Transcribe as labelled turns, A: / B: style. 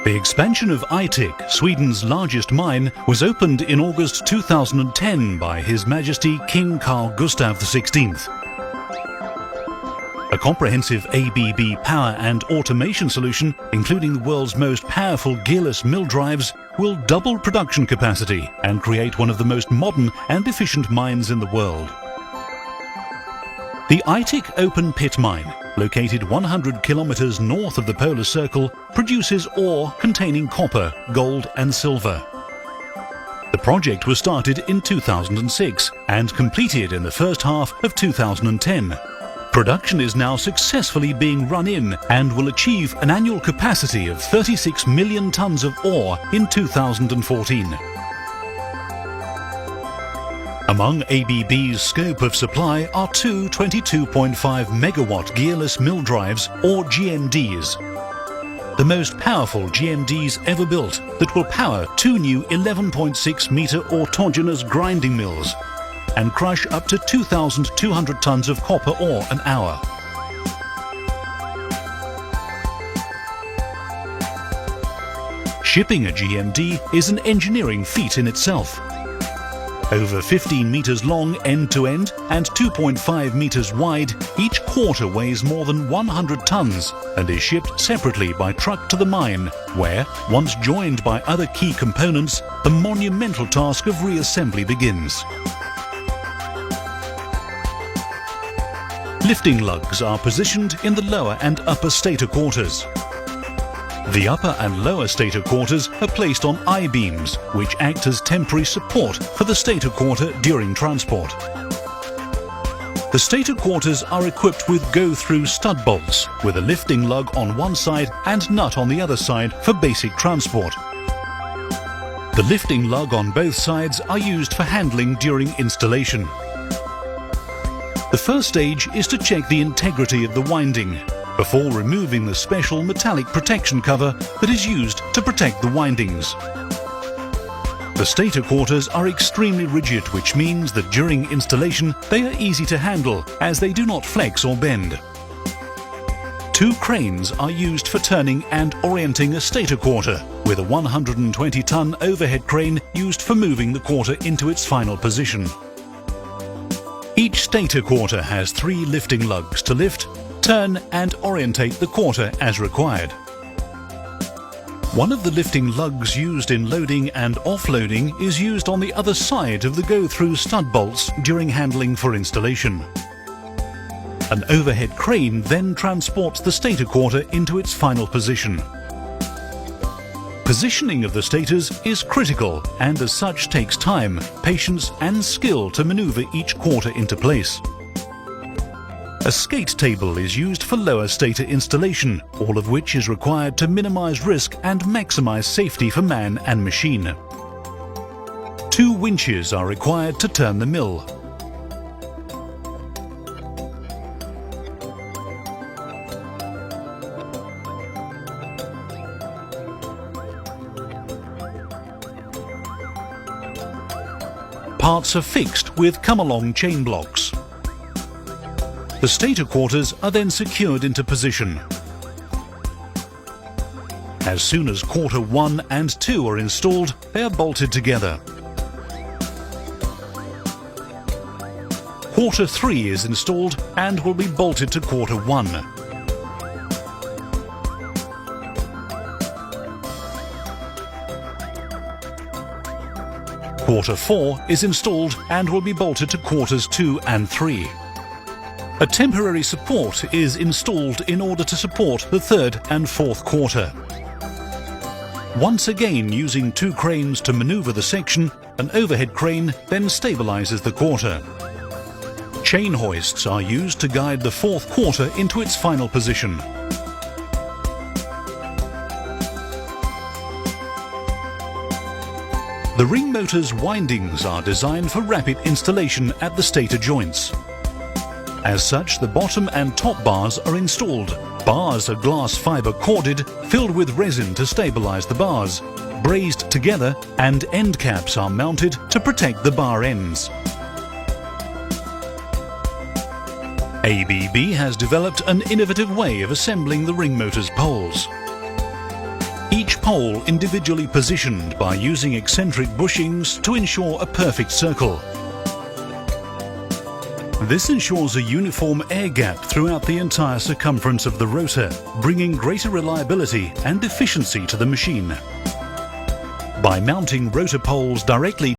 A: The expansion of Aitik, Sweden's largest mine, was opened in August 2010 by His Majesty King Carl Gustaf XVI. A comprehensive ABB power and automation solution, including the world's most powerful gearless mill drives, will double production capacity and create one of the most modern and efficient mines in the world. The Aitik open pit mine, located 100 kilometers north of the polar circle, produces ore containing copper, gold and silver. The project was started in 2006 and completed in the first half of 2010. Production is now successfully being run in and will achieve an annual capacity of 36 million tons of ore in 2014. Among ABB's scope of supply are two 22.5 megawatt gearless mill drives, or GMDs. The most powerful GMDs ever built that will power two new 11.6 meter autogenous grinding mills and crush up to 2,200 tons of copper ore an hour. Shipping a GMD is an engineering feat in itself. Over 15 meters long end-to-end and 2.5 meters wide, each quarter weighs more than 100 tons and is shipped separately by truck to the mine, where, once joined by other key components, the monumental task of reassembly begins. Lifting lugs are positioned in the lower and upper stator quarters. The upper and lower stator quarters are placed on I-beams, which act as temporary support for the stator quarter during transport. The stator quarters are equipped with go-through stud bolts, with a lifting lug on one side and nut on the other side for basic transport. The lifting lug on both sides are used for handling during installation. The first stage is to check the integrity of the winding, before removing the special metallic protection cover that is used to protect the windings. The stator quarters are extremely rigid, which means that during installation they are easy to handle as they do not flex or bend. Two cranes are used for turning and orienting a stator quarter, with a 120-ton overhead crane used for moving the quarter into its final position. Each stator quarter has 3 lifting lugs to lift, turn and orientate the quarter as required. One of the lifting lugs used in loading and offloading is used on the other side of the go-through stud bolts during handling for installation. An overhead crane then transports the stator quarter into its final position. Positioning of the stators is critical and as such takes time, patience and skill to maneuver each quarter into place. A skate table is used for lower stator installation, all of which is required to minimize risk and maximize safety for man and machine. 2 winches are required to turn the mill. Parts are fixed with come-along chain blocks. The stator quarters are then secured into position. As soon as quarter 1 and 2 are installed, they are bolted together. Quarter 3 is installed and will be bolted to quarter 1. Quarter 4 is installed and will be bolted to quarters 2 and 3. A temporary support is installed in order to support the 3rd and 4th quarter. Once again, using 2 cranes to maneuver the section, an overhead crane then stabilizes the quarter. Chain hoists are used to guide the 4th quarter into its final position. The ring motor's windings are designed for rapid installation at the stator joints. As such, the bottom and top bars are installed. Bars are glass fiber corded, filled with resin to stabilize the bars, brazed together, and end caps are mounted to protect the bar ends. ABB has developed an innovative way of assembling the ring motor's poles. Each pole individually positioned by using eccentric bushings to ensure a perfect circle. This ensures a uniform air gap throughout the entire circumference of the rotor, bringing greater reliability and efficiency to the machine. By mounting rotor poles directly